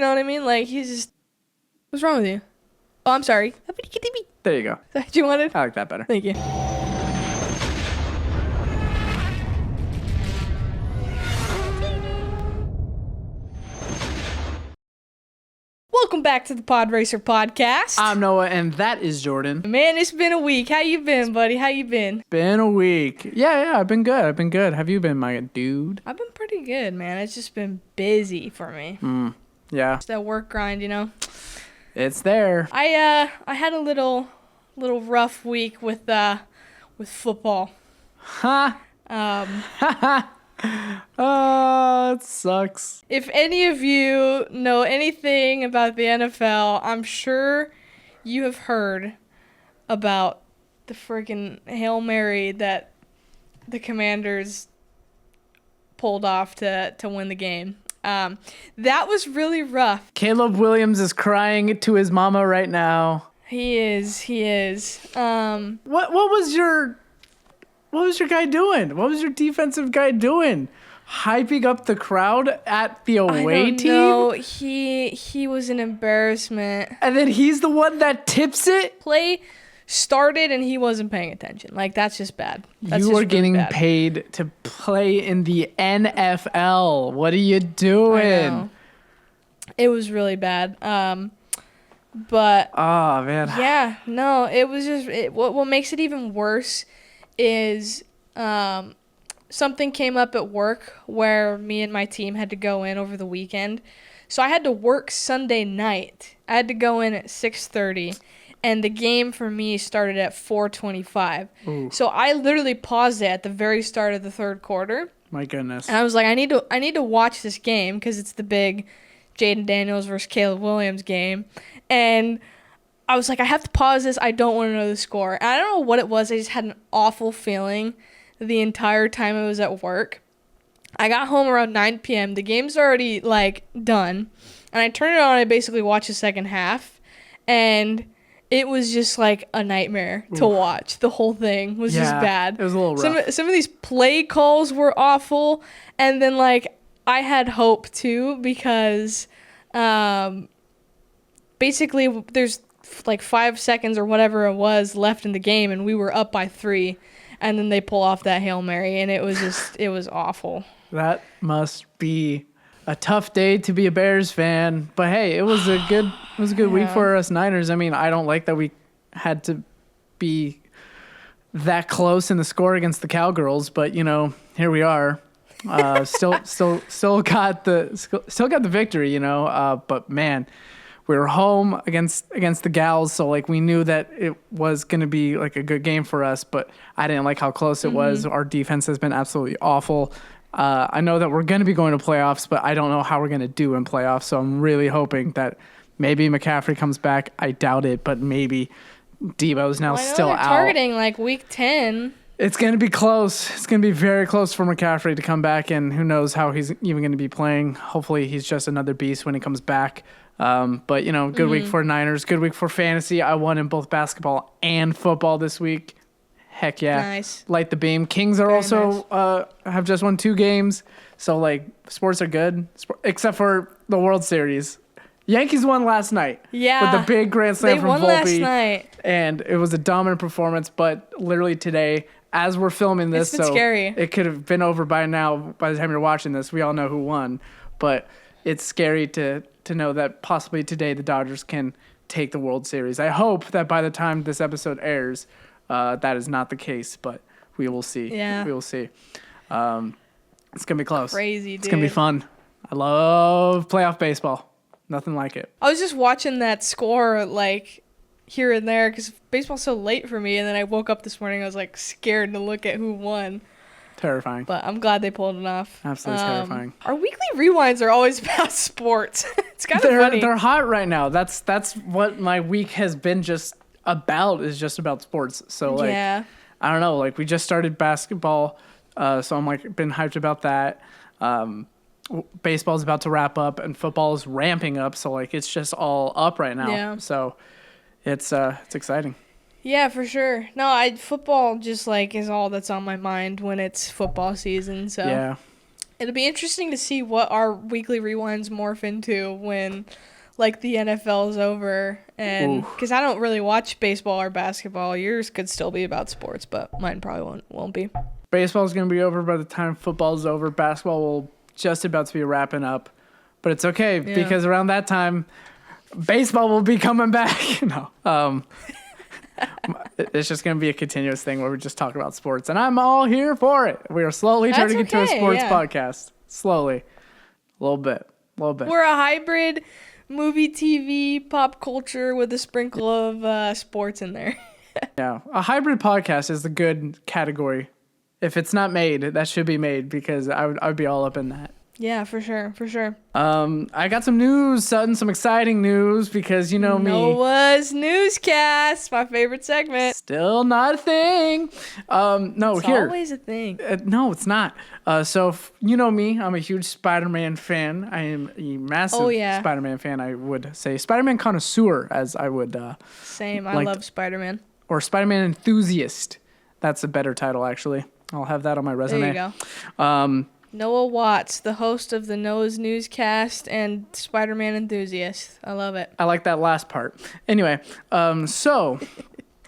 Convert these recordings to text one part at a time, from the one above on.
know what I mean? Like, he's just... What's wrong with you? Oh, I'm sorry. There you go. Is that what you wanted? I like that better. Thank you. Welcome back to the Podracer podcast. I'm Noah, and that is Jordan. Man, it's been a week. How you been, buddy? How you been? Been a week. Yeah, I've been good. Have you been, my dude? I've been pretty good, man. It's just been busy for me. Yeah. It's that work grind, you know? It's there. I had a little rough week with football. It sucks. If any of you know anything about the NFL, I'm sure you have heard about the freaking Hail Mary that the Commanders pulled off to win the game. That was really rough. Caleb Williams is crying to his mama right now. He is. What was your guy doing? What was your defensive guy doing? Hyping up the crowd at the away team? No, he was an embarrassment. And then he's the one that tips it? Play started and he wasn't paying attention. Like, that's just bad. That's You just are getting really bad. paid to play in the NFL. What are you doing? I know. It was really bad. But oh man. yeah, no, it was just what makes it even worse is something came up at work where me and my team had to go in over the weekend. So I had to work Sunday night. I had to go in at 6:30. And the game for me started at 4:25. So I literally paused it at the very start of the third quarter. My goodness. And I was like, I need to watch this game because it's the big Jaden Daniels versus Caleb Williams game. And I was like, I have to pause this. I don't want to know the score. And I don't know what it was. I just had an awful feeling the entire time I was at work. I got home around 9 p.m. The game's already, like, done. And I turned it on and I basically watched the second half. And it was just like a nightmare to watch. The whole thing was just bad. It was a little rough. Some of these play calls were awful. And then, like, I had hope, too, because basically there's, like, 5 seconds or whatever it was left in the game, and we were up by 3. And then they pull off that Hail Mary, and it was awful. That must be a tough day to be a Bears fan. But hey, it was a good week for us Niners. I mean, I don't like that we had to be that close in the score against the Cowgirls, but you know, here we are. Still got the victory, you know. But man, we were home against the Gals, so like we knew that it was going to be like a good game for us, but I didn't like how close it was. Our defense has been absolutely awful. I know that we're going to be going to playoffs, but I don't know how we're going to do in playoffs, so I'm really hoping that maybe McCaffrey comes back. I doubt it, but maybe Debo's now still out. Targeting like week 10. It's going to be close. It's going to be very close for McCaffrey to come back, and who knows how he's even going to be playing. Hopefully he's just another beast when he comes back. But, you know, good week for Niners, good week for fantasy. I won in both basketball and football this week. Heck yeah. Nice. Light the beam. Kings are also have just won 2 games. So, like, sports are good, except for the World Series. Yankees won last night. Yeah. With the big grand slam from Volpe. They won last night. And it was a dominant performance, but literally today, as we're filming this, it's been scary. It could have been over by now. By the time you're watching this, we all know who won. But it's scary to know that possibly today the Dodgers can take the World Series. I hope that by the time this episode airs, that is not the case, but we will see. Yeah. We will see. It's going to be close. Crazy, dude. It's going to be fun. I love playoff baseball. Nothing like it. I was just watching that score, like, here and there, because baseball's so late for me, and then I woke up this morning, I was, like, scared to look at who won. Terrifying. But I'm glad they pulled it off. Absolutely terrifying. Our weekly rewinds are always about sports. It's kind of funny. They're hot right now. That's what my week has been just about sports. So like, yeah. I don't know. Like we just started basketball, so I'm like been hyped about that. Baseball's about to wrap up, and football is ramping up. So like it's just all up right now. Yeah. So it's exciting. Yeah, for sure. No, football just like is all that's on my mind when it's football season. So yeah, It'll be interesting to see what our weekly rewinds morph into when, like, the NFL is over. And because I don't really watch baseball or basketball, yours could still be about sports, but mine probably won't be. Baseball's going to be over by the time football's over. Basketball will just about to be wrapping up. But it's okay because around that time, baseball will be coming back. No. It's just going to be a continuous thing where we just talk about sports. And I'm all here for it. We are slowly turning into a sports podcast. Slowly. A little bit. We're a hybrid movie, TV, pop culture with a sprinkle of sports in there. Yeah. A hybrid podcast is the good category. If it's not made, that should be made because I would be all up in that. Yeah, for sure. I got some news, Sutton, some exciting news because you know me. Noah's Newscast, my favorite segment. Still not a thing. It's always a thing. No, it's not. So you know me, I'm a huge Spider-Man fan. I am a massive Spider-Man fan, I would say. Spider-Man connoisseur, as I would. Same, I love Spider-Man. Or Spider-Man enthusiast. That's a better title, actually. I'll have that on my resume. There you go. Noah Watts, the host of the Noah's Newscast and Spider-Man enthusiast. I love it. I like that last part. Anyway, so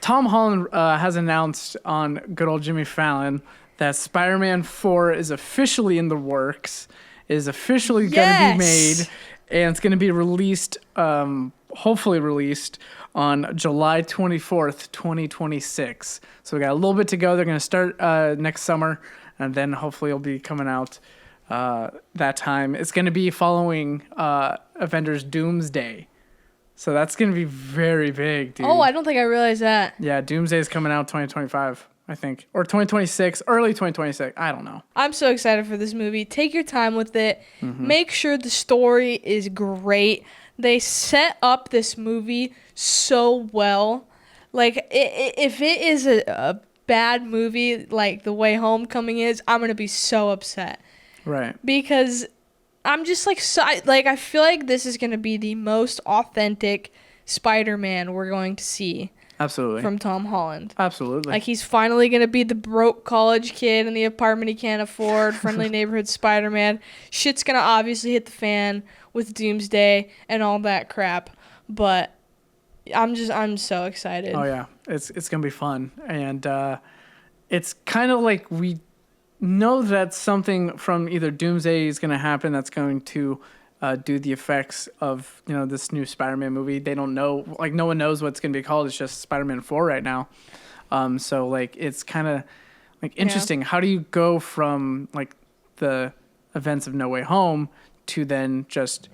Tom Holland has announced on good old Jimmy Fallon that Spider-Man 4 is officially in the works, is officially going to be made, and it's going to be released, hopefully released, on July 24th, 2026. So we got a little bit to go. They're going to start next summer. And then hopefully it'll be coming out that time. It's going to be following Avengers Doomsday. So that's going to be very big, dude. Oh, I don't think I realized that. Yeah, Doomsday is coming out 2025, I think. Or 2026, early 2026. I don't know. I'm so excited for this movie. Take your time with it. Mm-hmm. Make sure the story is great. They set up this movie so well. Like, if it is a bad movie like The Way Homecoming is, I'm gonna be so upset. Right. Because I'm just like I feel like this is gonna be the most authentic Spider-Man we're going to see. Absolutely. From Tom Holland. Absolutely. Like he's finally gonna be the broke college kid in the apartment he can't afford, friendly neighborhood Spider-Man. Shit's gonna obviously hit the fan with Doomsday and all that crap, but I'm so excited. Oh yeah, it's gonna be fun, and it's kind of like we know that something from either Doomsday is gonna happen that's going to do the effects of this new Spider-Man movie. They don't know, like no one knows what it's gonna be called. It's just Spider-Man 4 right now. So like it's kind of like interesting. Yeah. How do you go from like the events of No Way Home to then just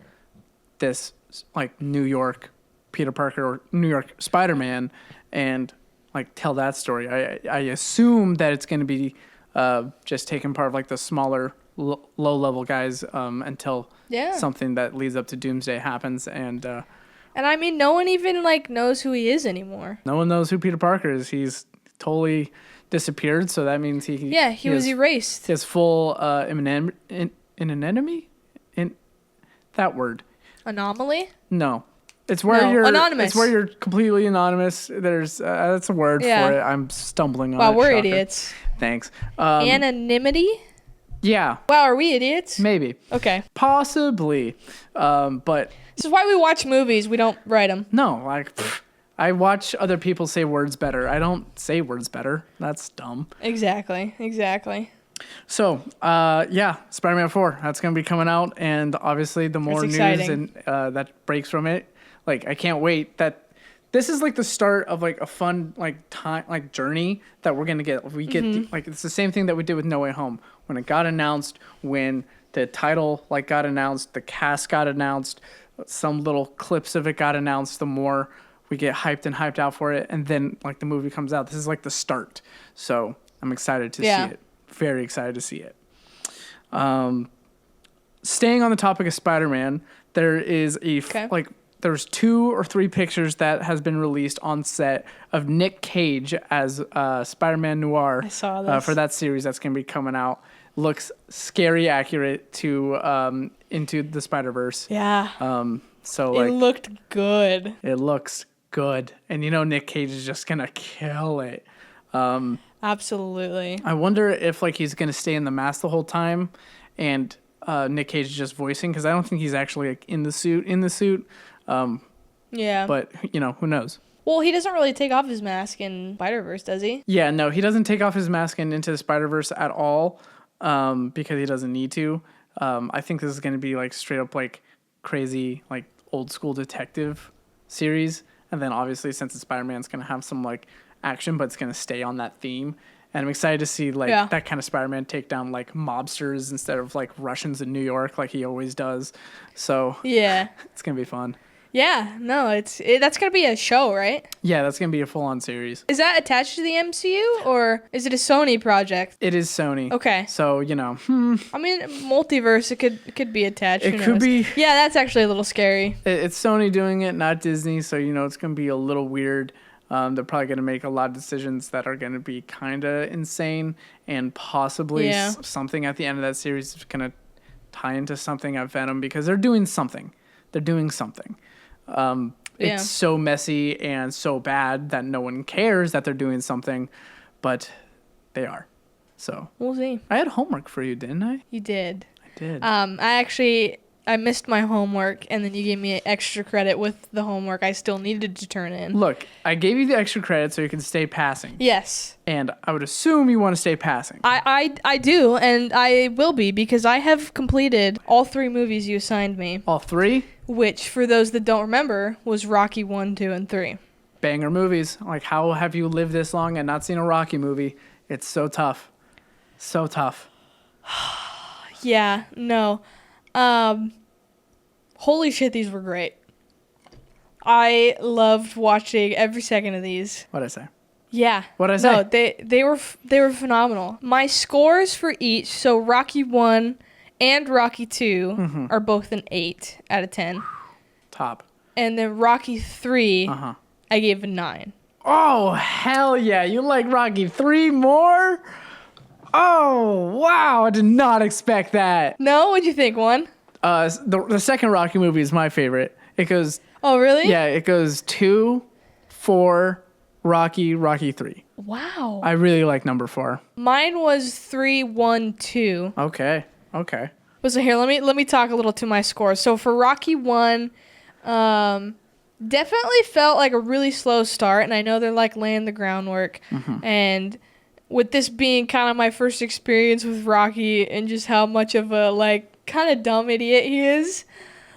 this like New York Peter Parker or New York Spider-Man and like tell that story? I assume that it's going to be just taking part of like the smaller low-level guys until something that leads up to Doomsday happens. And I mean, no one even like knows who he is anymore. No one knows who Peter Parker is. He's totally disappeared, so that means he was erased. His full anonymity in that word. Anomaly? No. It's where you're anonymous. It's where you're completely anonymous. There's that's a word for it. I'm stumbling on it. Wow, we're idiots. Thanks. Anonymity? Yeah. Wow, are we idiots? Maybe. Okay. Possibly. But this is why we watch movies. We don't write them. No, like I watch other people say words better. I don't say words better. That's dumb. Exactly. So, Spider-Man 4. That's going to be coming out, and obviously the more news and that breaks from it, like I can't wait. That this is like the start of like a fun like time like journey that we're going to get. We get like it's the same thing that we did with No Way Home. When it got announced, when the title like got announced, the cast got announced, some little clips of it got announced, the more we get hyped out for it, and then like the movie comes out. This is like the start. So, I'm excited to see it. Very excited to see it. Staying on the topic of Spider-Man, there is there's 2 or 3 pictures that has been released on set of Nick Cage as Spider-Man Noir. I saw this. For that series that's going to be coming out. Looks scary accurate to Into the Spider-Verse. Yeah. So like it looked good. It looks good, and Nick Cage is just gonna kill it. Absolutely. I wonder if like he's gonna stay in the mask the whole time, and Nick Cage is just voicing, because I don't think he's actually like in the suit. Yeah. But who knows? Well, he doesn't really take off his mask in Spider-Verse, does he? Yeah, no, he doesn't take off his mask in Into the Spider-Verse at all, because he doesn't need to. I think this is going to be like straight up like crazy, like old school detective series. And then obviously, since it's Spider-Man, it's going to have some like action, but it's going to stay on that theme. And I'm excited to see like that kind of Spider-Man take down like mobsters instead of like Russians in New York like he always does. So yeah, it's going to be fun. Yeah, no, that's going to be a show, right? Yeah, that's going to be a full-on series. Is that attached to the MCU, or is it a Sony project? It is Sony. Okay. So, I mean, multiverse, it could be attached. It could be. Yeah, that's actually a little scary. It's Sony doing it, not Disney, so, it's going to be a little weird. They're probably going to make a lot of decisions that are going to be kind of insane, and possibly something at the end of that series is going to tie into something at Venom, because they're doing something. It's so messy and so bad that no one cares that they're doing something, but they are. So we'll see. I had homework for you, didn't I? You did. I did. I missed my homework, and then you gave me extra credit with the homework I still needed to turn in. Look, I gave you the extra credit so you can stay passing. Yes. And I would assume you want to stay passing. I do, and I will be, because I have completed all 3 movies you assigned me. All 3? Which, for those that don't remember, was Rocky 1, 2, and 3. Banger movies. Like, how have you lived this long and not seen a Rocky movie? It's so tough. So tough. Yeah, no. Holy shit, these were great. I loved watching every second of these. What'd I say? Yeah. What'd I say? No, they were phenomenal. My scores for each, so Rocky 1 and Rocky 2 are both an 8 out of 10. Top. And then Rocky 3, I gave a 9. Oh, hell yeah. You like Rocky 3 more? Oh, wow. I did not expect that. No? What'd you think, one? The second Rocky movie is my favorite. It goes... Oh, really? Yeah, it goes 2, 4, Rocky 3. Wow. I really like number 4. Mine was 3, 1, 2. Okay. So here, let me talk a little to my score. So for Rocky 1, definitely felt like a really slow start, and I know they're like laying the groundwork. And with this being kind of my first experience with Rocky and just how much of a like kind of dumb idiot he is,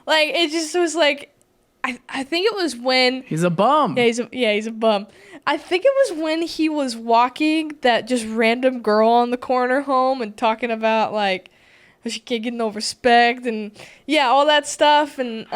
like it just was like I think it was when he's a bum. Yeah, he's a bum. I think it was when he was walking that just random girl on the corner home and talking about like she can't get no respect and all that stuff and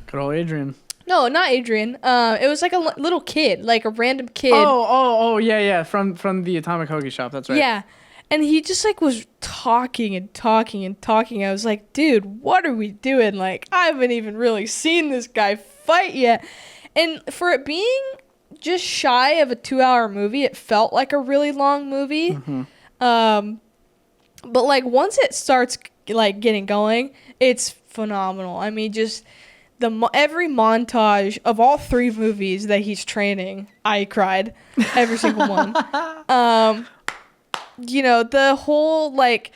Good old Adrian. No, not Adrian. It was like a little kid, like a random kid. Oh, yeah. From the Atomic Hoagie Shop. That's right. Yeah. And he just like was talking and talking and talking. I was like, dude, what are we doing? Like, I haven't even really seen this guy fight yet. And for it being just shy of a 2-hour movie, it felt like a really long movie. But like once it starts like getting going, it's phenomenal. I mean, just every montage of all 3 movies that he's training, I cried every single one. The whole, like,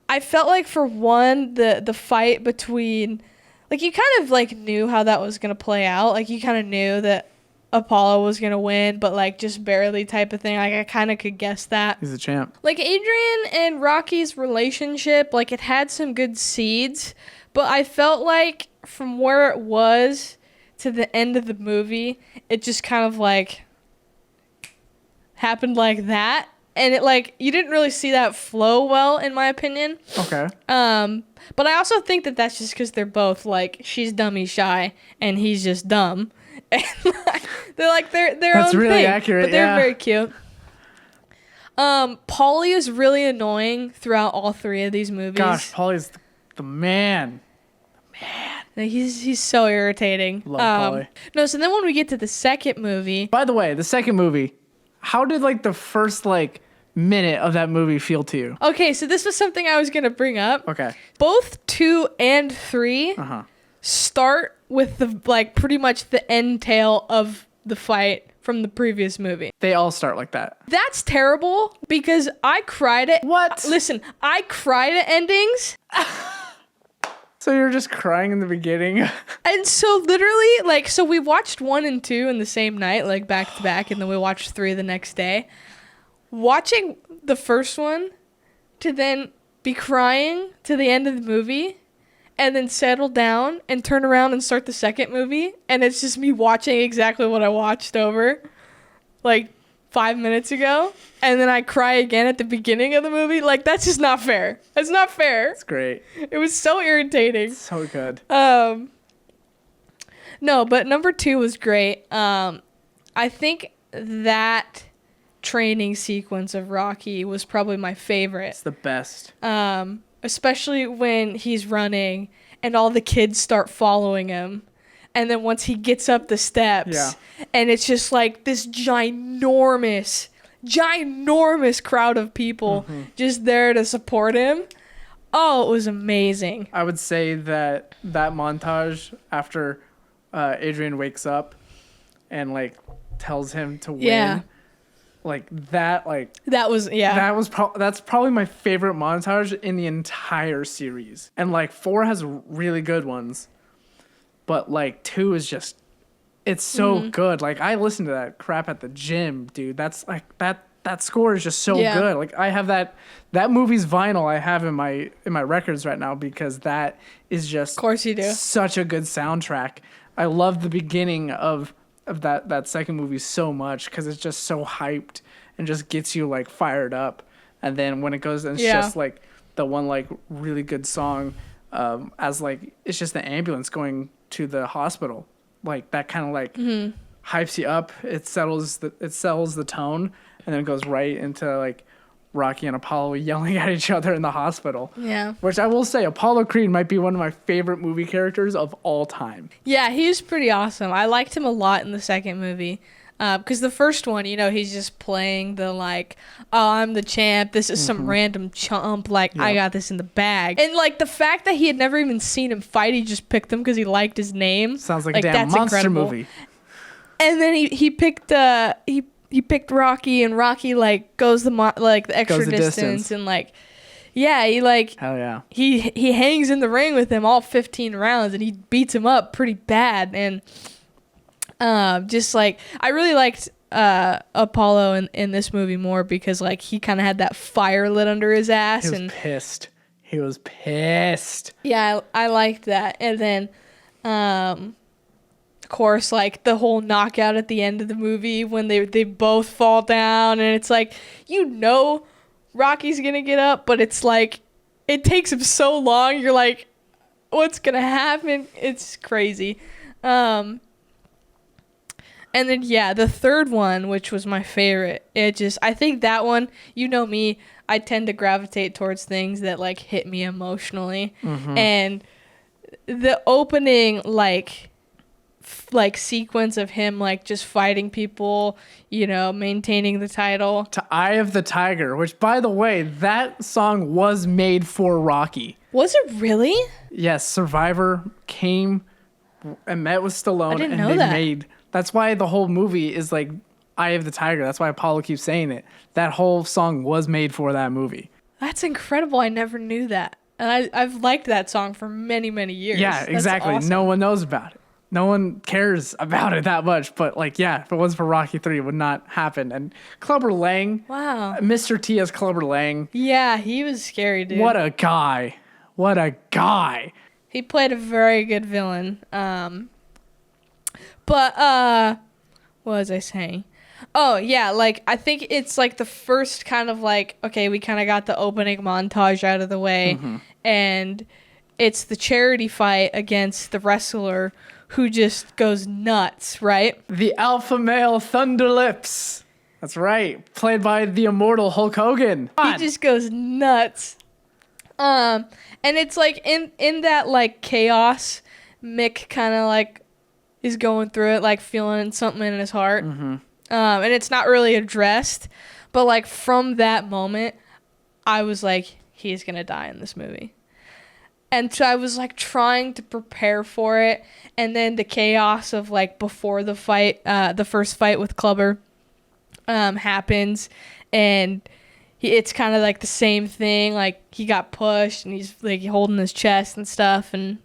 I felt like for one, the fight between, like, you kind of, like, knew how that was going to play out. Like, you kind of knew that Apollo was going to win, but, like, just barely type of thing. Like, I kind of could guess that. He's a champ. Like, Adrian and Rocky's relationship, like, it had some good seeds, but I felt like from where it was to the end of the movie, it just kind of, like, happened like that. And it, like, you didn't really see that flow well, in my opinion. Okay. But I also think that that's just because they're both, like, she's dumb, he's shy, and he's just dumb. And they're, like, their own thing. That's really accurate, but they're very cute. Paulie is really annoying throughout all 3 of these movies. Gosh, Paulie's the man. Like, he's so irritating. Love Paulie. No, so then when we get to the second movie... By the way, the second movie, how did, like, the first, like, minute of that movie feel to you? Okay, so this was something I was going to bring up. Okay. Both 2 and 3 start with the, like, pretty much the end tail of the fight from the previous movie. They all start like that. That's terrible because I cried at... What? Listen, I cried at endings. So you're just crying in the beginning? And so literally, like, so we watched 1 and 2 in the same night, like back to back, and then we watched 3 the next day. Watching the first one to then be crying to the end of the movie and then settle down and turn around and start the second movie, and it's just me watching exactly what I watched over like 5 minutes ago, and then I cry again at the beginning of the movie. Like, that's just not fair. That's not fair. It's great. It was so irritating. So good. No, but number 2 was great. I think that training sequence of Rocky was probably my favorite. It's the best. Especially when he's running and all the kids start following him. And then once he gets up the steps, and it's just like this ginormous crowd of people just there to support him. Oh, it was amazing. I would say that montage after Adrian wakes up and like tells him to win. That's probably my favorite montage in the entire series. And like 4 has really good ones, but like 2 is just, it's so good. Like, I listen to that crap at the gym, dude. That's like that score is just so good. Like, I have that movie's vinyl I have in my records right now because that is just, of course you do, such a good soundtrack. I love the beginning of that second movie so much because it's just so hyped and just gets you like fired up. And then when it goes, and it's just like the one like really good song, as like it's just the ambulance going to the hospital, like that kind of like hypes you up. It settles the tone, and then it goes right into like Rocky and Apollo yelling at each other in the hospital. Yeah. Which I will say, Apollo Creed might be one of my favorite movie characters of all time. Yeah, he was pretty awesome. I liked him a lot in the second movie. Because the first one, you know, he's just playing the like, oh, I'm the champ. This is some random chump. Like, I got this in the bag. And like the fact that he had never even seen him fight, he just picked him because he liked his name. Sounds like a damn monster movie. And then he picked he picked Rocky, and Rocky like goes the extra distance, and like, yeah, he like, hell yeah, he hangs in the ring with him all 15 rounds, and he beats him up pretty bad. And just like, I really liked Apollo in this movie more because like he kind of had that fire lit under his ass. He was pissed. Yeah, I liked that. And then of course, like the whole knockout at the end of the movie when they both fall down, and it's like, you know, Rocky's gonna get up, but it's like it takes him so long. You're like, what's gonna happen? It's crazy. And then the third one, which was my favorite, I think that one, you know me, I tend to gravitate towards things that like hit me emotionally, and the opening like sequence of him like just fighting people, you know, maintaining the title to Eye of the Tiger, which by the way, that song was made for Rocky. Was it really? Yes, Survivor came and met with Stallone. I didn't know that. That's why the whole movie is like Eye of the Tiger. That's why Apollo keeps saying it. That whole song was made for that movie. That's incredible. I never knew that. And I've liked that song for many, many years. Yeah, exactly. Awesome. No one knows about it. No one cares about it that much, but like, yeah, if it wasn't for Rocky 3, it would not happen. And Clubber Lang, wow, Mr. T as Clubber Lang. Yeah, he was scary, dude. What a guy. He played a very good villain. But what was I saying? Oh, yeah, like, I think it's like the first kind of like, okay, we kind of got the opening montage out of the way, and it's the charity fight against the wrestler who just goes nuts, right? The alpha male Thunder Lips. That's right. Played by the immortal Hulk Hogan. He just goes nuts. And it's like in that like chaos, Mick kind of like is going through it, like feeling something in his heart. And it's not really addressed, but like from that moment, I was like, he's going to die in this movie. And so I was like trying to prepare for it, and then the chaos of like before the fight, the first fight with Clubber, happens, and it's kind of like the same thing. Like he got pushed, and he's like holding his chest and stuff, and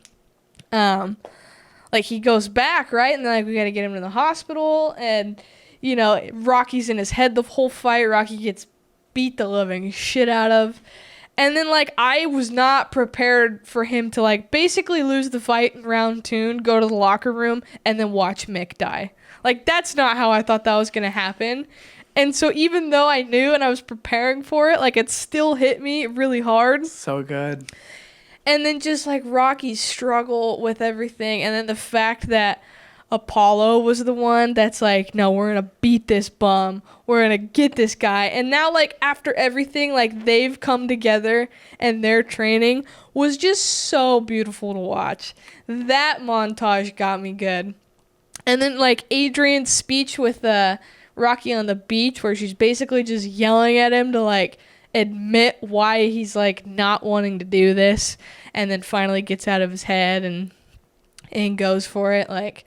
like he goes back, right, and then like we got to get him to the hospital, and you know Rocky's in his head the whole fight. Rocky gets beat the living shit out of. And then, like, I was not prepared for him to, like, basically lose the fight in round 2, go to the locker room, and then watch Mick die. Like, that's not how I thought that was going to happen. And so even though I knew and I was preparing for it, like, it still hit me really hard. So good. And then just, like, Rocky's struggle with everything. And then the fact that Apollo was the one that's like, no, we're going to beat this bum. We're going to get this guy. And now, like, after everything, like, they've come together and their training was just so beautiful to watch. That montage got me good. And then, like, Adrian's speech with Rocky on the beach where she's basically just yelling at him to, like, admit why he's, like, not wanting to do this. And then finally gets out of his head and goes for it. Like,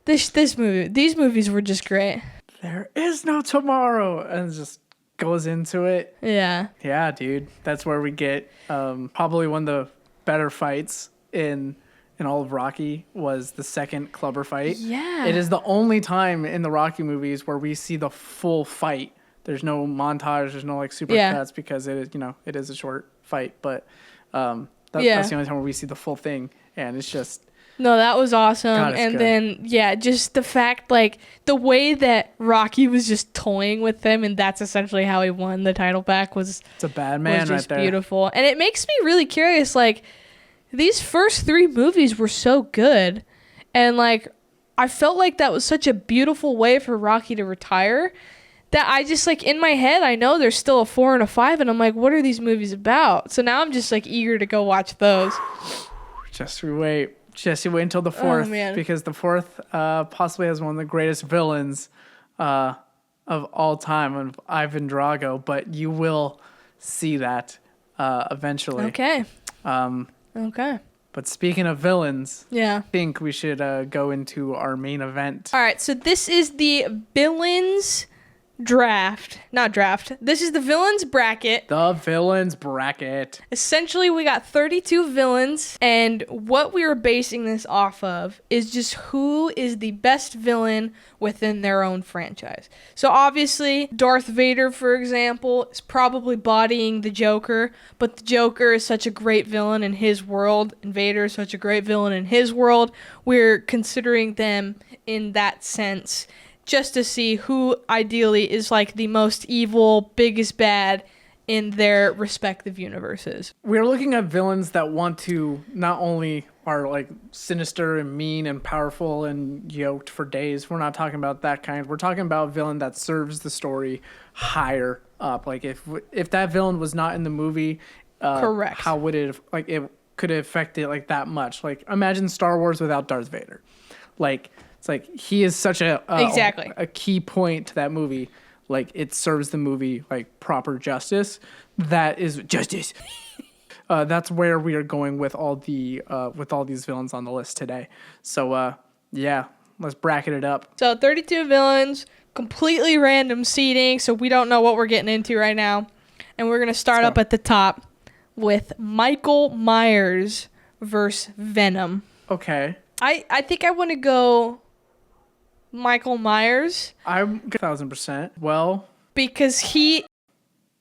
these movies were just great. There is no tomorrow, and just goes into it. Yeah. Yeah, dude. That's where we get probably one of the better fights in all of Rocky was the second Clubber fight. Yeah. It is the only time in the Rocky movies where we see the full fight. There's no montage. There's no like super cuts because it is, it is a short fight. But that's the only time where we see the full thing, and it's just. No, that was awesome. God, and good. then, yeah, just the fact, like, the way that Rocky was just toying with him, and that's essentially how he won the title back was... It's a bad man was just right there. Beautiful. And it makes me really curious, like, these first 3 movies were so good, and, like, I felt like that was such a beautiful way for Rocky to retire that I just, like, in my head, I know there's still a 4 and a 5, and I'm like, what are these movies about? So now I'm just, like, eager to go watch those. Just wait. Just you wait until the 4th, because the 4th possibly has one of the greatest villains of all time, of Ivan Drago. But you will see that eventually. Okay. Okay. But speaking of villains, yeah, I think we should go into our main event. All right. So this is the villains not draft. This is the villains bracket. The villains bracket. Essentially, we got 32 villains, and what we were basing this off of is just who is the best villain within their own franchise. So obviously, Darth Vader, for example, is probably bodying the Joker, but the Joker is such a great villain in his world, and Vader is such a great villain in his world. We're considering them in that sense, just to see who ideally is like the most evil, biggest bad in their respective universes. We're looking at villains that want to not only are like sinister and mean and powerful and yoked for days. We're not talking about that kind. We're talking about a villain that serves the story higher up. Like if that villain was not in the movie, correct, how would it like it could it affect it like that much? Like imagine Star Wars without Darth Vader. Like it's like he is such a key point to that movie. Like it serves the movie like proper justice. That is justice. That's where we are going with all these villains on the list today. So yeah, let's bracket it up. So 32 villains, completely random seating, so we don't know what we're getting into right now. And we're gonna start up at the top with Michael Myers versus Venom. Okay. I think I want to go Michael Myers. I'm 1000%. Well, because he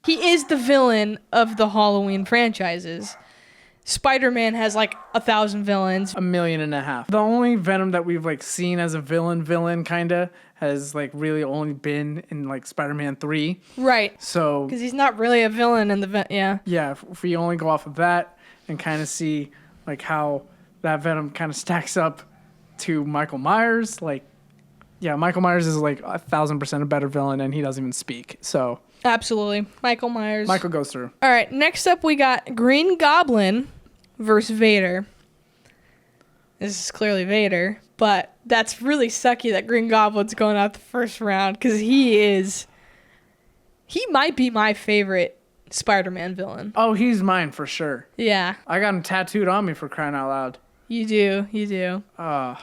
is the villain of the Halloween franchises. Spider-Man has like 1,000 villains. 1.5 million. The only Venom that we've like seen as a villain kinda has like really only been in like Spider-Man 3. Right. So because he's not really a villain in the yeah. Yeah, if we only go off of that and kind of see like how that Venom kind of stacks up to Michael Myers, like yeah, Michael Myers is like 1,000% a better villain, and he doesn't even speak. So absolutely, Michael Myers. Michael goes through. All right, next up we got Green Goblin versus Vader. This is clearly Vader, but that's really sucky that Green Goblin's going out the first round because he might be my favorite Spider-Man villain. Oh, he's mine for sure. Yeah, I got him tattooed on me, for crying out loud. you do.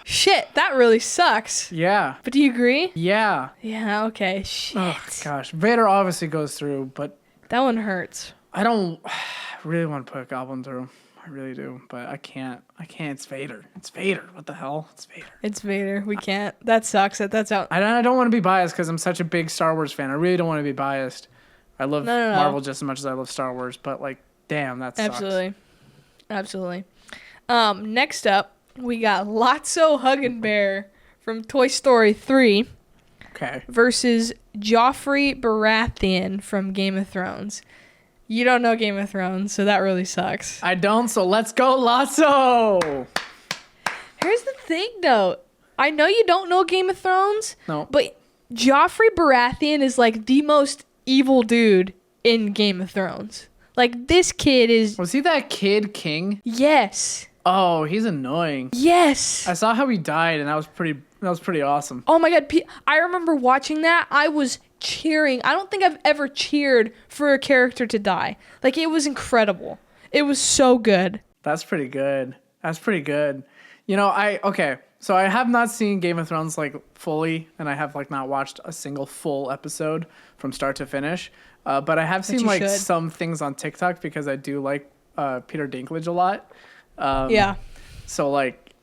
Shit, that really sucks. Yeah. But do you agree? Yeah. Yeah, okay. Shit. Oh, gosh. Vader obviously goes through, but That one hurts. I don't really want to put a Goblin through. I really do, but I can't. It's Vader. It's Vader. What the hell? It's Vader. It's Vader. We can't. That sucks. That's out. I don't want to be biased because I'm such a big Star Wars fan. I really don't want to be biased. I love Marvel just as much as I love Star Wars, but like, damn, that sucks. Absolutely. Next up, we got Lotso Huggin' Bear from Toy Story 3 versus Joffrey Baratheon from Game of Thrones. You don't know Game of Thrones, so that really sucks. I don't, so let's go Lotso! Here's the thing, though. I know you don't know Game of Thrones, but Joffrey Baratheon is like the most evil dude in Game of Thrones. Like, this kid is... Was he that kid king? Yes. Oh, he's annoying. Yes. I saw how he died, and that was pretty awesome. Oh my God. I remember watching that. I was cheering. I don't think I've ever cheered for a character to die. Like, it was incredible. It was so good. That's pretty good. You know, so I have not seen Game of Thrones like fully, and I have like not watched a single full episode from start to finish. But I have seen like some things on TikTok because I do like Peter Dinklage a lot. Yeah. So like,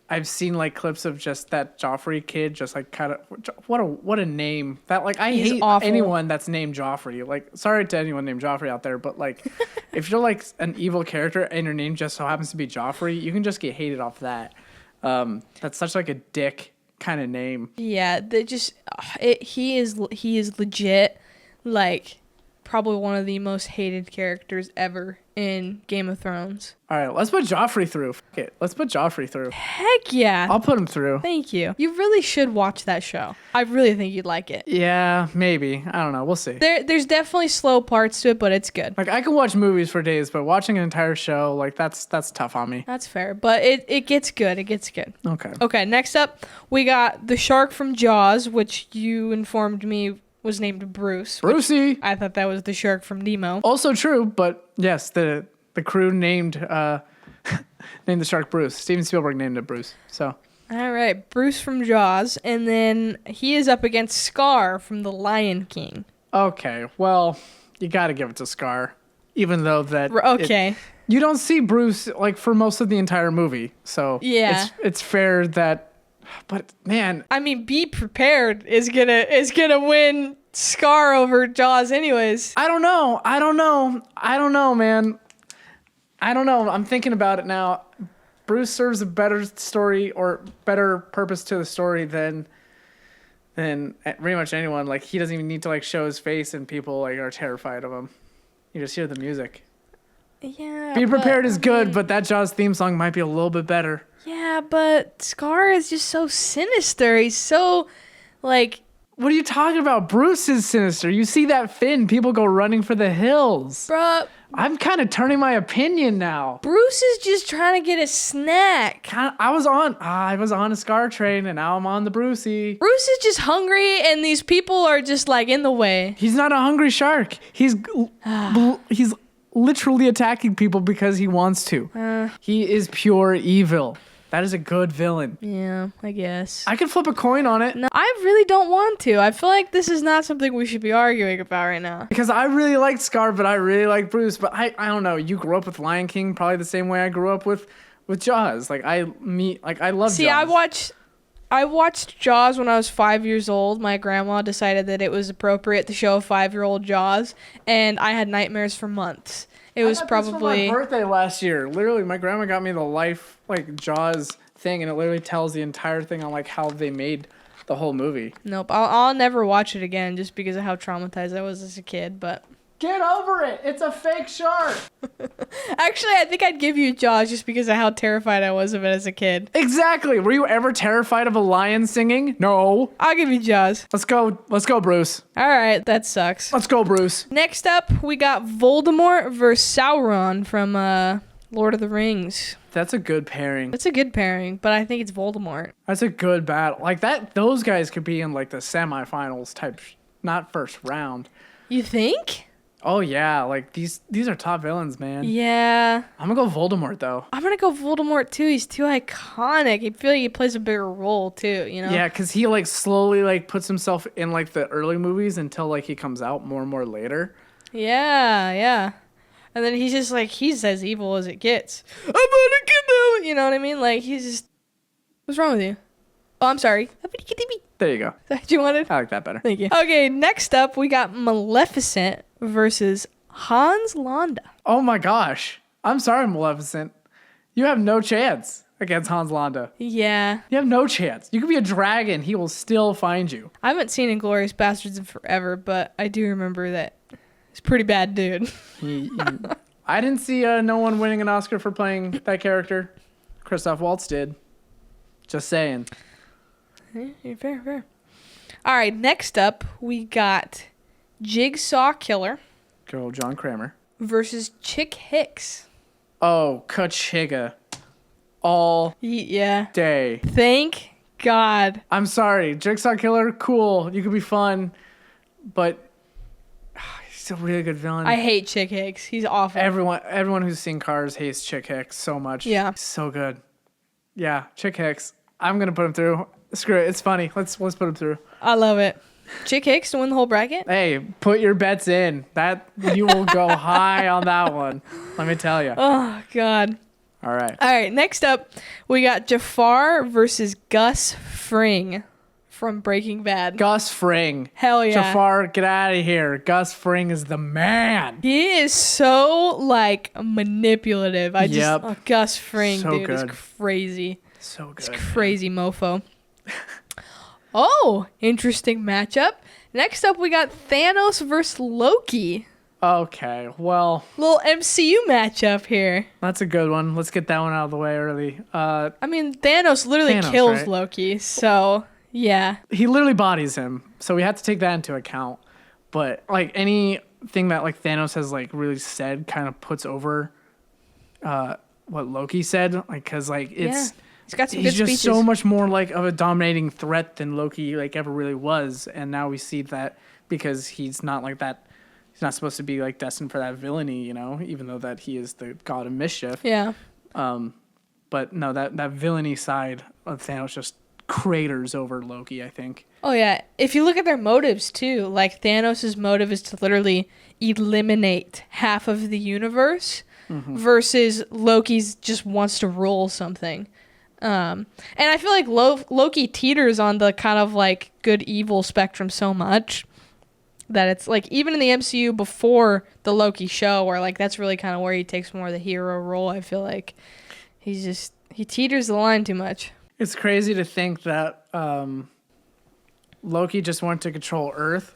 I've seen like clips of just that Joffrey kid, just like kind of what a name that like He's hate awful. Anyone that's named Joffrey. Like, sorry to anyone named Joffrey out there, but like, if you're like an evil character and your name just so happens to be Joffrey, you can just get hated off that. That's such like a dick kind of name. Yeah, he is legit like probably one of the most hated characters ever in Game of Thrones. All right, let's put Joffrey through. Fuck it. Let's put Joffrey through. Heck yeah. I'll put him through. Thank you. You really should watch that show. I really think you'd like it. Yeah, maybe. I don't know. We'll see. There's definitely slow parts to it, but it's good. Like, I can watch movies for days, but watching an entire show, like, that's tough on me. That's fair, but it gets good. It gets good. Okay, next up, we got the shark from Jaws, which you informed me was named Bruce. Brucey! I thought that was the shark from Nemo. Also true, but yes, the crew named the shark Bruce. Steven Spielberg named it Bruce. So. All right, Bruce from Jaws, and then he is up against Scar from The Lion King. Okay, well, you got to give it to Scar, even though that. Okay. You don't see Bruce like for most of the entire movie, so yeah, it's fair that. But man, I mean, Be Prepared is gonna win Scar over Jaws, anyways. I don't know, man. I don't know. I'm thinking about it now. Bruce serves a better story or better purpose to the story than pretty much anyone. Like, he doesn't even need to like show his face, and people like are terrified of him. You just hear the music. Yeah. Be Prepared is good, but that Jaws theme song might be a little bit better. Yeah, but Scar is just so sinister. He's so, like... What are you talking about? Bruce is sinister. You see that fin, people go running for the hills. Bruh. I'm kind of turning my opinion now. Bruce is just trying to get a snack. I was on a Scar train, and now I'm on the Brucey. Bruce is just hungry, and these people are just, like, in the way. He's not a hungry shark. He's literally attacking people because he wants to. He is pure evil. That is a good villain. Yeah, I guess. I could flip a coin on it. No, I really don't want to. I feel like this is not something we should be arguing about right now. Because I really like Scar, but I really like Bruce. But I don't know. You grew up with Lion King probably the same way I grew up with Jaws. I love Jaws. I watched Jaws when I was 5 years old. My grandma decided that it was appropriate to show a 5-year-old Jaws, and I had nightmares for months. It was probably my birthday last year. Literally, my grandma got me the Life Jaws thing, and it literally tells the entire thing on how they made the whole movie. Nope, I'll never watch it again just because of how traumatized I was as a kid. But get over it. It's a fake shark. Actually, I think I'd give you Jaws just because of how terrified I was of it as a kid. Exactly. Were you ever terrified of a lion singing? No. I'll give you Jaws. Let's go, Bruce. All right, that sucks. Let's go, Bruce. Next up, we got Voldemort versus Sauron from Lord of the Rings. That's a good pairing. That's a good pairing, but I think it's Voldemort. That's a good battle. Those guys could be in the semifinals type, not first round. You think? Oh yeah, like these are top villains, man. Yeah. I'm gonna go Voldemort though. I'm gonna go Voldemort too. He's too iconic. I feel like he plays a bigger role too, you know? Yeah, because he like slowly like puts himself in like the early movies until like he comes out more and more later. Yeah, yeah. And then he's just like, he's as evil as it gets. I'm gonna kill him! You know what I mean? Like, he's just. What's wrong with you? Oh, I'm sorry. There you go. Is that what you wanted? I like that better. Thank you. Okay, next up, we got Maleficent versus Hans Landa. Oh my gosh. I'm sorry, Maleficent. You have no chance against Hans Landa. Yeah. You have no chance. You could be a dragon. He will still find you. I haven't seen Inglourious Bastards in forever, but I do remember that he's a pretty bad dude. I didn't see no one winning an Oscar for playing that character. Christoph Waltz did. Just saying. Yeah, fair, fair. All right, next up, we got Jigsaw Killer Good old John Kramer. versus Chick Hicks. Oh, Kachiga. All Yeah. day. Thank God. I'm sorry. Jigsaw Killer, cool. You could be fun. But he's a really good villain. I hate Chick Hicks. He's awful. Everyone who's seen Cars hates Chick Hicks so much. Yeah. He's so good. Yeah, Chick Hicks. I'm going to put him through. Screw it. It's funny. Let's put him through. I love it. Chick Hicks to win the whole bracket? Hey, put your bets in. That you will go high on that one. Let me tell you. Oh, God. All right. All right, next up, we got Jafar versus Gus Fring from Breaking Bad. Gus Fring. Hell yeah. Jafar, get out of here. Gus Fring is the man. He is so, like, manipulative. Gus Fring, So dude, good. is crazy. So good. It's crazy mofo. Oh, interesting matchup. Next up, we got Thanos versus Loki. Okay, well, Little MCU matchup here. that's a good one. Let's get that one out of the way early. I mean, Thanos literally kills right? Loki, so yeah. He literally bodies him, so we have to take that into account. But like anything that like Thanos has like really said kind of puts over what Loki said, like because like it's He's got some he's good just speeches. so much more like of a dominating threat than Loki like ever really was, and now we see that because he's not like that. He's not supposed to be like destined for that villainy, you know, even though that he is the god of mischief. Yeah. But no, that villainy side of Thanos just craters over Loki, I think. Oh yeah. If you look at their motives too, like Thanos' motive is to literally eliminate half of the universe, versus Loki's just wants to rule something. And I feel like Loki teeters on the kind of like good evil spectrum so much that it's like even in the MCU before the Loki show, where like that's really kind of where he takes more of the hero role. I feel like he teeters the line too much. It's crazy to think that Loki just wanted to control Earth,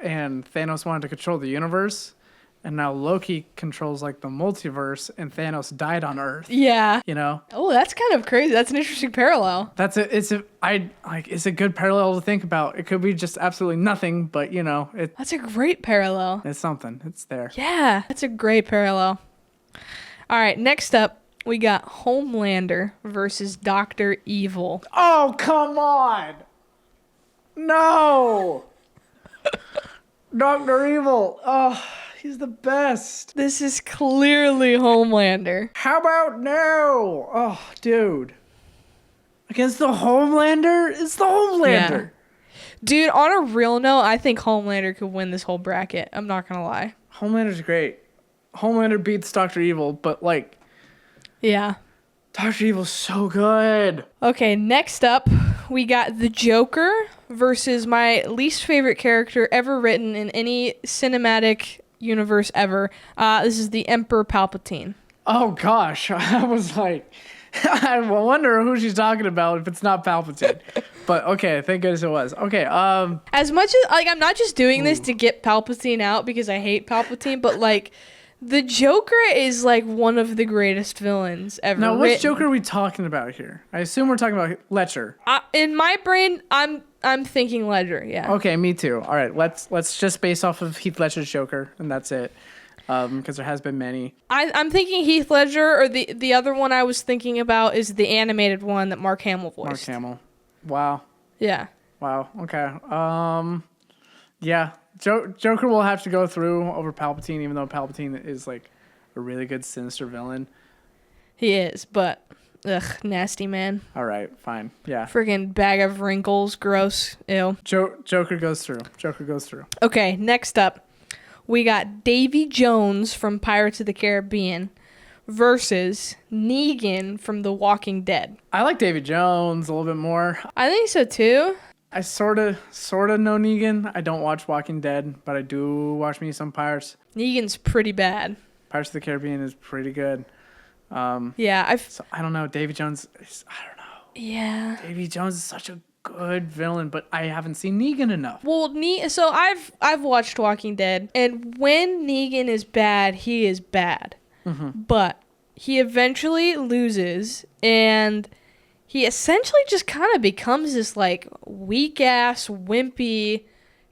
and Thanos wanted to control the universe, and now Loki controls like the multiverse, and Thanos died on Earth. Yeah. You know, Oh, that's kind of crazy. That's an interesting parallel. it's a good parallel to think about. It could be just absolutely nothing, but you know, That's a great parallel. it's something. It's there. Yeah, that's a great parallel. All right, next up, we got Homelander versus Dr. Evil. Oh, come on. No. Dr. Evil. Oh, he's the best. This is clearly Homelander. How about no? Oh, dude. Against the Homelander? It's the Homelander. Dude, on a real note, I think Homelander could win this whole bracket. I'm not going to lie. Homelander's great. Homelander beats Dr. Evil, but like, Yeah. Dr. Evil's so good. Okay, next up, we got the Joker versus my least favorite character ever written in any cinematic universe ever. This is the Emperor Palpatine. Oh, gosh. I was like, I wonder who she's talking about if it's not Palpatine. But okay, thank goodness it was. Okay, As much as, like, I'm not just doing this to get Palpatine out because I hate Palpatine, but, like, the Joker is, like, one of the greatest villains ever now written. which Joker are we talking about here? I assume we're talking about Ledger. In my brain, I'm thinking Ledger, yeah. Okay, me too. All right, let's just base off of Heath Ledger's Joker, and that's it. Because there has been many. I'm thinking Heath Ledger, or the other one I was thinking about is the animated one that Mark Hamill voiced. Mark Hamill. Wow. Yeah. Wow. Okay. Yeah. Joker will have to go through over Palpatine, even though Palpatine is like a really good sinister villain. He is, but ugh, nasty man. All right, fine. Yeah. Friggin' bag of wrinkles, gross, ew. Joker goes through. Okay, next up, we got Davy Jones from Pirates of the Caribbean versus Negan from The Walking Dead. I like David Jones a little bit more. I think so too. I sort of know Negan. I don't watch Walking Dead, but I do watch me some Pirates. Negan's pretty bad. Pirates of the Caribbean is pretty good. Yeah, So I don't know. Davy Jones. I don't know. Yeah. Davy Jones is such a good villain, but I haven't seen Negan enough. Well, so I've watched Walking Dead, and when Negan is bad, he is bad. Mm-hmm. But he eventually loses, and he essentially just kind of becomes this like weak ass, wimpy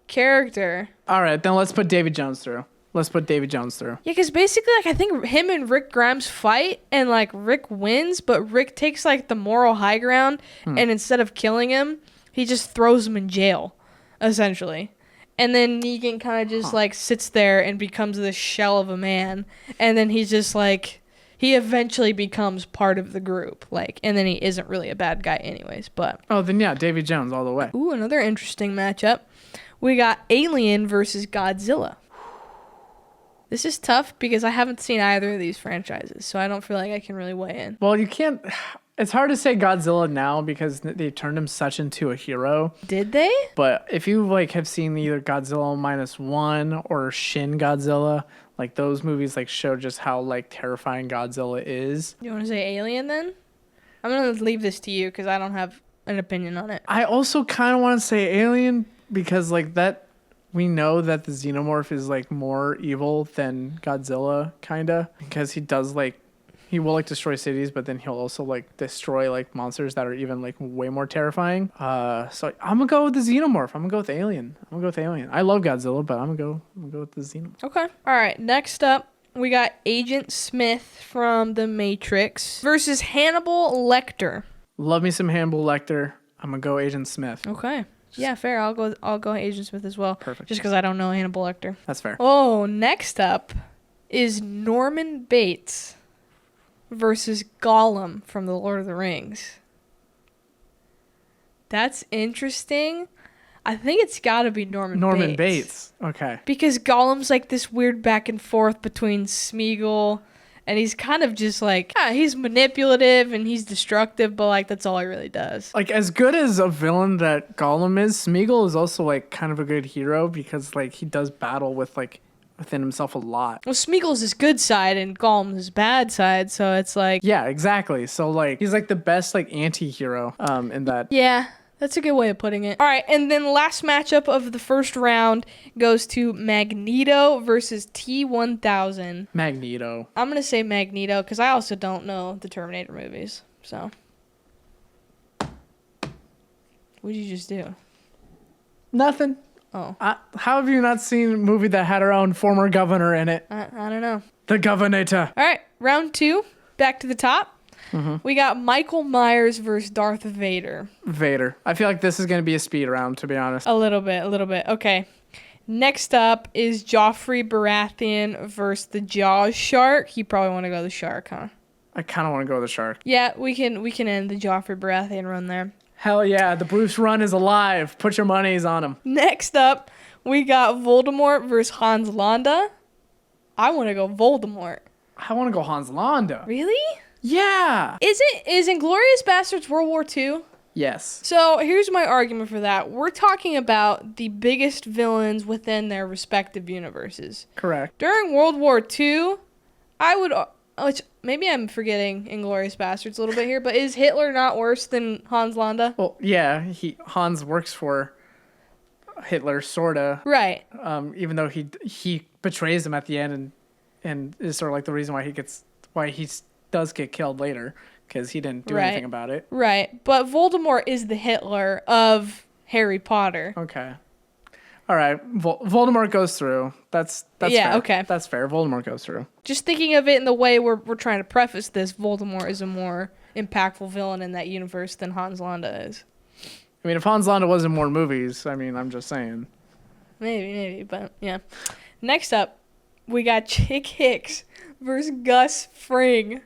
character. All right, then let's put David Jones through. Yeah, because basically, like, I think him and Rick Grimes fight, and like Rick wins, but Rick takes like the moral high ground, and instead of killing him, he just throws him in jail, essentially. And then Negan kind of just like sits there and becomes this shell of a man, and then he's just like, he eventually becomes part of the group, like, and then he isn't really a bad guy anyways. But then yeah, David Jones all the way. ooh, another interesting matchup. We got Alien versus Godzilla. This is tough because I haven't seen either of these franchises, so I don't feel like I can really weigh in. Well, you can't. It's hard to say Godzilla now because they turned him such into a hero. Did they? But if you like have seen either Godzilla -1 or Shin Godzilla, like those movies like show just how like terrifying Godzilla is. You want to say Alien then? I'm going to leave this to you because I don't have an opinion on it. I also kind of want to say Alien because like that. We know that the Xenomorph is like more evil than Godzilla, kinda, because he will like destroy cities, but then he'll also like destroy like monsters that are even like way more terrifying. So I'm gonna go with the Xenomorph. I'm gonna go with Alien. I love Godzilla, but I'm gonna go with the Xenomorph. Okay. All right. Next up, we got Agent Smith from The Matrix versus Hannibal Lecter. Love me some Hannibal Lecter. I'm gonna go Agent Smith. Okay. Yeah, fair. I'll go Agent Smith as well. Perfect. Just because I don't know Hannibal Lecter. That's fair. Oh, next up is Norman Bates versus Gollum from The Lord of the Rings. That's interesting. I think it's got to be Norman Bates. Okay. Because Gollum's like this weird back and forth between Smeagol, and he's kind of just like, he's manipulative and he's destructive, but like that's all he really does. Like as good as a villain that Gollum is, Smeagol is also like kind of a good hero because like he does battle with like within himself a lot. Well, Smeagol's his good side and Gollum's his bad side, so it's like, yeah, exactly. So like he's like the best like anti-hero in that. Yeah. That's a good way of putting it. All right, and then the last matchup of the first round goes to Magneto versus T-1000. Magneto. I'm going to say Magneto because I also don't know the Terminator movies. So, what did you just do? Nothing. Oh. How have you not seen a movie that had our own former governor in it? I don't know. The Governator. All right, round 2, back to the top. Mm-hmm. We got Michael Myers versus Darth Vader. I feel like this is going to be a speed round, to be honest. A little bit. Okay. Next up is Joffrey Baratheon versus the Jaws shark. You probably want to go the shark, huh? I kind of want to go the shark. Yeah, we can end the Joffrey Baratheon run there. Hell yeah, the Bruce run is alive. Put your monies on him. Next up, we got Voldemort versus Hans Landa. I want to go Voldemort. I want to go Hans Landa. Really? Yeah. Is Inglourious Basterds World War II? Yes. So here's my argument for that. We're talking about the biggest villains within their respective universes. Correct. During World War II, I would, which maybe I'm forgetting Inglourious Basterds a little bit here, but is Hitler not worse than Hans Landa? Well, yeah, Hans works for Hitler, sorta. Right. Even though he betrays him at the end and is sort of like the reason why he does get killed later because he didn't do anything about it. Right. But Voldemort is the Hitler of Harry Potter. Okay. All right. Voldemort goes through. That's yeah, fair. Okay. That's fair. Voldemort goes through. Just thinking of it in the way we're trying to preface this, Voldemort is a more impactful villain in that universe than Hans Landa is. I mean, if Hans Landa was in more movies, I mean, I'm just saying. maybe, but yeah. Next up, we got Chick Hicks versus Gus Fring.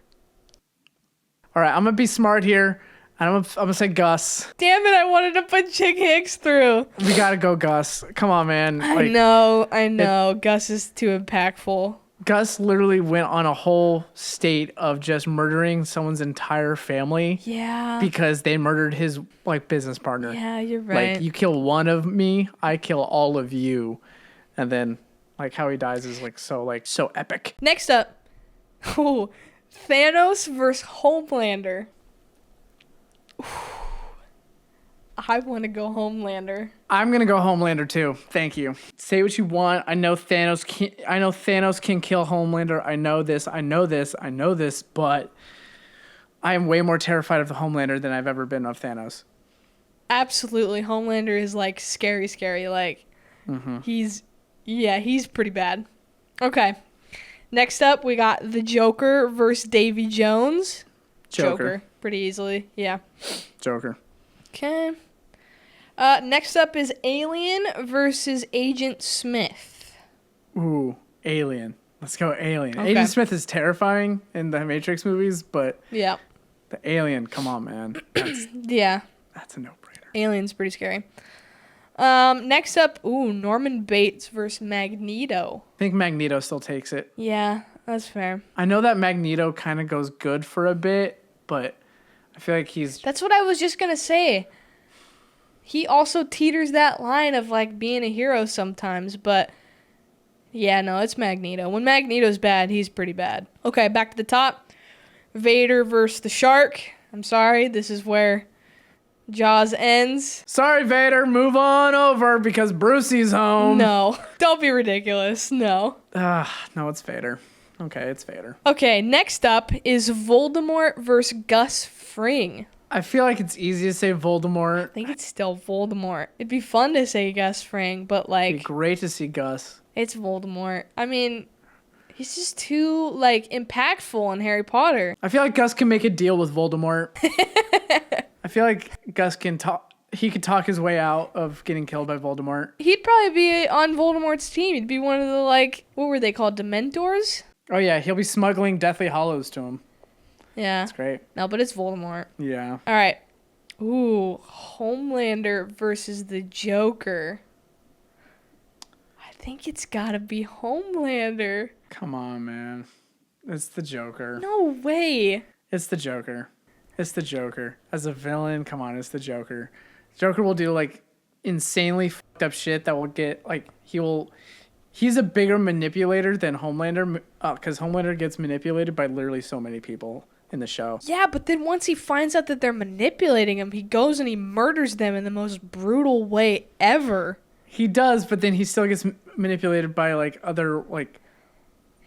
All right, I'm gonna be smart here. I'm gonna say Gus. Damn it! I wanted to put Chick Hicks through. We gotta go Gus. Come on, man. I know. Gus is too impactful. Gus literally went on a whole state of just murdering someone's entire family. Yeah. Because they murdered his business partner. Yeah, you're right. Like, you kill one of me, I kill all of you, and then how he dies is so epic. Next up, Thanos versus Homelander. I want to go Homelander. I'm gonna go Homelander too. Thank you. Say what you want. I know Thanos can kill Homelander. I know this, but I am way more terrified of the Homelander than I've ever been of Thanos. Absolutely. Homelander is scary. He's pretty bad. Okay. Next up, we got the Joker versus Davy Jones. Joker. Pretty easily. Yeah. Joker. Okay. Next up is Alien versus Agent Smith. Ooh, Alien. Let's go Alien. Okay. Agent Smith is terrifying in the Matrix movies, but yeah, the Alien, come on, man. That's a no-brainer. Alien's pretty scary. Next up, Norman Bates versus Magneto. I think Magneto still takes it. Yeah, that's fair. I know that Magneto kind of goes good for a bit, but I feel like That's what I was just gonna say. He also teeters that line of being a hero sometimes, but yeah, no, it's Magneto. When Magneto's bad, he's pretty bad. Okay, back to the top. Vader versus the Shark. I'm sorry, this is where Jaws ends. Sorry, Vader, move on over because Brucey's home. No, don't be ridiculous. No. No, it's Vader. Okay, it's Vader. Okay, next up is Voldemort versus Gus Fring. I feel like it's easy to say Voldemort. I think it's still Voldemort. It'd be fun to say Gus Fring, but It'd be great to see Gus. It's Voldemort. I mean, he's just too impactful in Harry Potter. I feel like Gus can make a deal with Voldemort. I feel like Gus can talk. He could talk his way out of getting killed by Voldemort. He'd probably be on Voldemort's team. He'd be one of the what were they called? Dementors? Oh yeah, he'll be smuggling Deathly Hallows to him. Yeah. That's great. No, but it's Voldemort. Yeah. All right. Homelander versus the Joker. I think it's gotta be Homelander. Come on, man. It's the Joker. No way. It's the Joker. It's the Joker. As a villain, come on, it's the Joker. Joker will do insanely fucked up shit that will get he's a bigger manipulator than Homelander because Homelander gets manipulated by literally so many people in the show. Yeah, but then once he finds out that they're manipulating him, he goes and he murders them in the most brutal way ever. He does, but then he still gets manipulated by other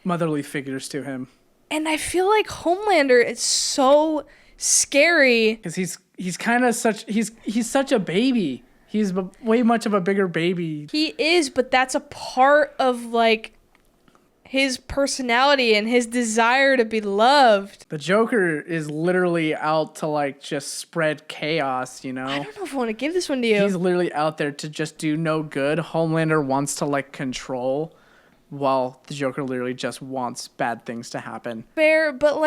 motherly figures to him. And I feel like Homelander is so scary because he's kind of he's such a baby. He's way much of a bigger baby. He is, but that's a part of his personality and his desire to be loved. The Joker is literally out to just spread chaos, I don't know if I want to give this one to you. He's literally out there to just do no good. Homelander wants to control, while the Joker literally just wants bad things to happen. Fair, but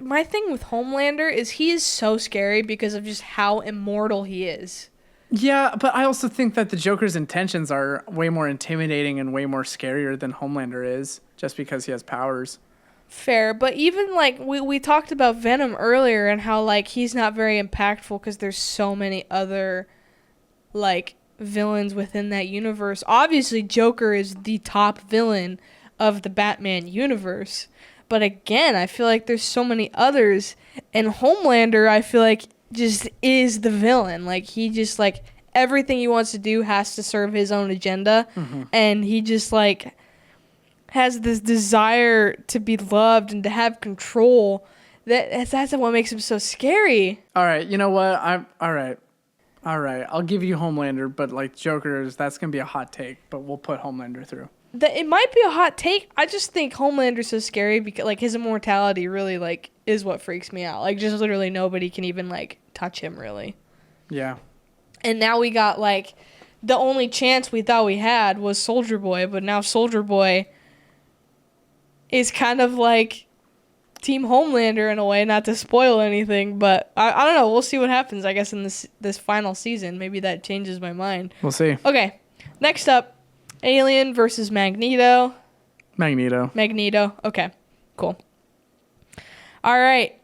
my thing with Homelander is he is so scary because of just how immortal he is. Yeah, but I also think that the Joker's intentions are way more intimidating and way more scarier than Homelander is, just because he has powers. Fair, but even we talked about Venom earlier and how he's not very impactful because there's so many other villains within that universe. Obviously, Joker is the top villain of the Batman universe, but again, I feel like there's so many others, and Homelander, I feel like just is the villain. He just everything he wants to do has to serve his own agenda, and he just has this desire to be loved and to have control. That's what makes him so scary. All right, you know what? All right. I'll give you Homelander, but Joker that's gonna be a hot take. But we'll put Homelander through. It might be a hot take. I just think Homelander's so scary because his immortality really is what freaks me out. Just literally nobody can even touch him really. Yeah. And now we got the only chance we thought we had was Soldier Boy, but now Soldier Boy is kind of like Team Homelander in a way, not to spoil anything, but I don't know. We'll see what happens, I guess, in this final season. Maybe that changes my mind. We'll see. Okay, next up, Alien versus Magneto. Magneto. Okay, cool. All right,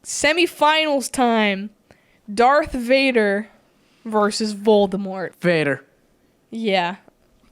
semifinals time. Darth Vader versus Voldemort. Vader. Yeah.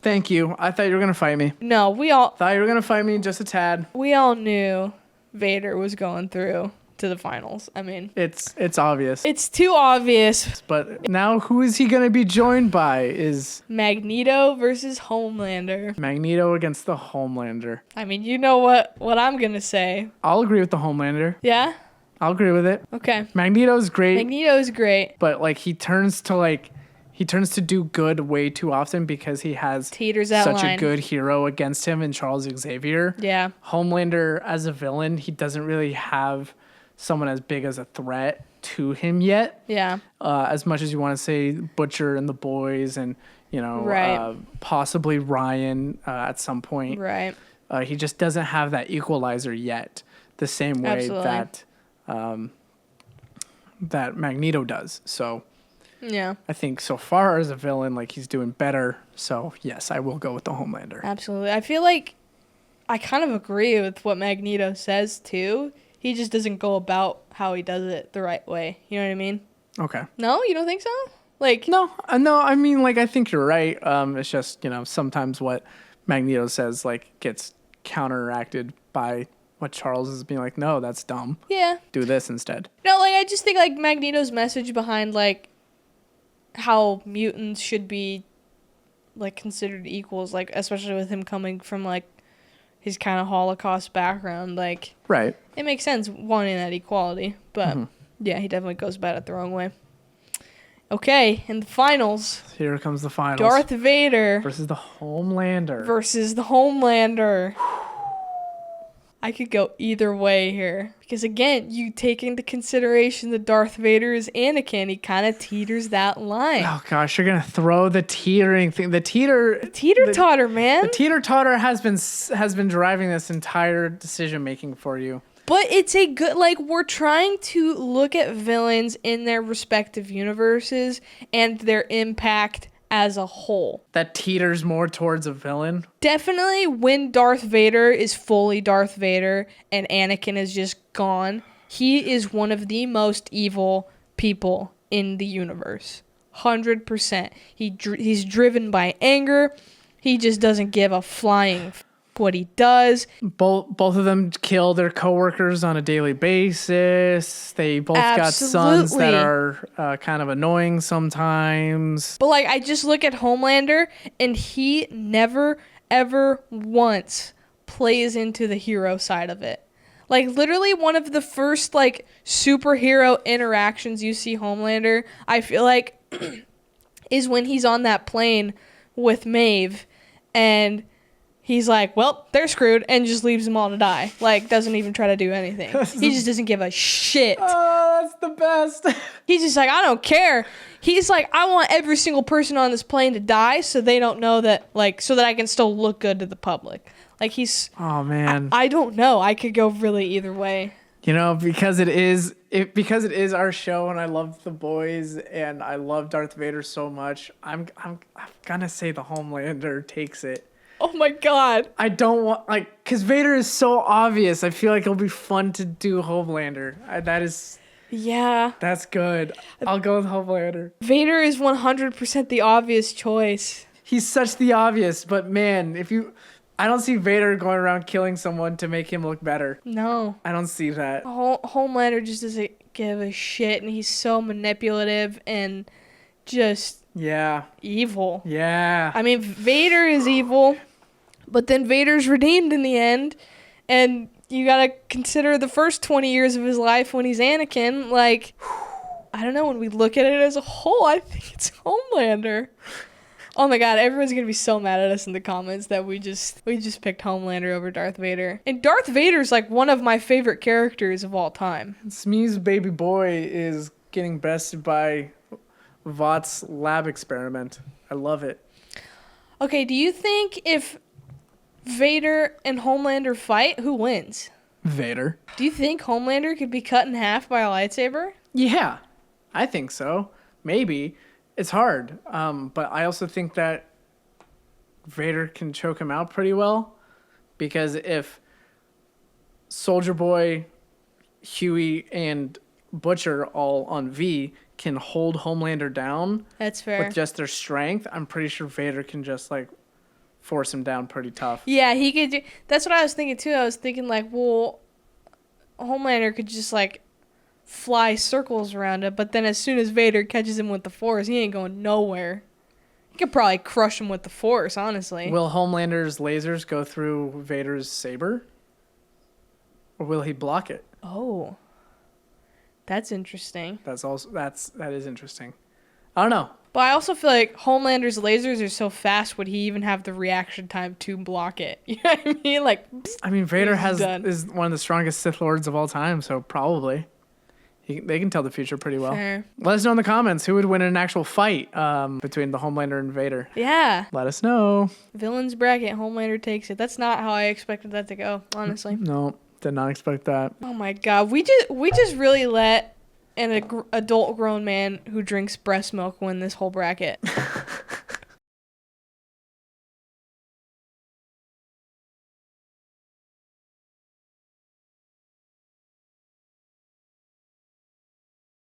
Thank you. I thought you were going to fight me. No, we all just a tad. We all knew Vader was going through to the finals. I mean, it's obvious. It's too obvious. But now who is he going to be joined by is Magneto versus Homelander. Magneto against the Homelander. I mean, you know what I'm going to say. I'll agree with the Homelander. Yeah? I'll agree with it. Okay. Magneto's great. But like he turns to do good way too often because he has such a good hero against him in Charles Xavier. Yeah. Homelander as a villain, he doesn't really have someone as big as a threat to him yet. Yeah. As much as you want to say Butcher and the boys and, right. Possibly Ryan at some point. Right. He just doesn't have that equalizer yet the same way that Magneto does. So yeah, I think so far as a villain, like he's doing better. So yes, I will go with the Homelander. Absolutely. I feel like I kind of agree with what Magneto says too. He just doesn't go about how he does it the right way. You know what I mean? Okay. No, you don't think so? Like no. I mean, like I think you're right. It's just sometimes what Magneto says like gets counteracted by what Charles is being like. No, that's dumb. Yeah. Do this instead. No, like I just think like Magneto's message behind like how mutants should be like considered equals, like especially with him coming from like his kind of Holocaust background, like right, it makes sense wanting that equality, but yeah, he definitely goes about it the wrong way. Okay, in the finals, here comes the finals. Darth Vader versus the Homelander. I could go either way here. Because again, you take into consideration that Darth Vader is Anakin. He kind of teeters that line. Oh gosh, you're going to throw the teetering thing. The teeter-totter, man. The teeter-totter has been driving this entire decision making for you. But it's a good, like, we're trying to look at villains in their respective universes and their impact as a whole. That teeters more towards a villain? Definitely when Darth Vader is fully Darth Vader and Anakin is just gone, he is one of the most evil people in the universe. 100%. He's driven by anger. He just doesn't give a flying what he does. Both of them kill their coworkers on a daily basis. They both got sons that are kind of annoying sometimes. But like I just look at Homelander and he never ever once plays into the hero side of it. Like literally one of the first like superhero interactions you see Homelander, I feel like is when he's on that plane with Maeve and he's like, well, they're screwed, and just leaves them all to die. Like, doesn't even try to do anything. He just doesn't give a shit. Oh, that's the best. He's just like, I don't care. He's like, I want every single person on this plane to die so they don't know that, like, so that I can still look good to the public. Like, he's... Oh, man. I don't know. I could go really either way. Because it is our show, and I love the boys, and I love Darth Vader so much, I'm gonna say the Homelander takes it. Oh my god. I don't want, like, because Vader is so obvious. I feel like it'll be fun to do Homelander. Yeah. That's good. I'll go with Homelander. Vader is 100% the obvious choice. He's such the obvious, but man, I don't see Vader going around killing someone to make him look better. No. I don't see that. Homelander just doesn't give a shit, and he's so manipulative and just... Yeah. Evil. Yeah. I mean, Vader is evil, but then Vader's redeemed in the end, and you gotta consider the first 20 years of his life when he's Anakin. Like, I don't know, when we look at it as a whole, I think it's Homelander. Oh my god, everyone's gonna be so mad at us in the comments that we just picked Homelander over Darth Vader. And Darth Vader's like one of my favorite characters of all time. Smee's baby boy is getting bested by Vought's lab experiment. I love it. Okay, do you think if Vader and Homelander fight, who wins? Vader. Do you think Homelander could be cut in half by a lightsaber? Yeah, I think so. Maybe. It's hard. But I also think that Vader can choke him out pretty well. Because if Soldier Boy, Huey, and Butcher all on V can hold Homelander down That's fair. with just their strength, I'm pretty sure Vader can just like force him down pretty tough. Yeah, he could do. That's what I was thinking too. I was thinking like, well, Homelander could just like fly circles around it, but then as soon as Vader catches him with the Force, he ain't going nowhere. He could probably crush him with the Force, honestly. Will Homelander's lasers go through Vader's saber? Or will he block it? Oh, that's interesting. That is interesting. I don't know. But I also feel like Homelander's lasers are so fast. Would he even have the reaction time to block it? You know what I mean? Like, psst, I mean, Vader done. is one of the strongest Sith Lords of all time, so probably they can tell the future pretty well. fair. Let us know in the comments who would win in an actual fight between the Homelander and Vader. Yeah. Let us know. Villains bracket. Homelander takes it. That's not how I expected that to go, honestly. No, did not expect that. Oh my god, we just really let an adult grown man who drinks breast milk win this whole bracket.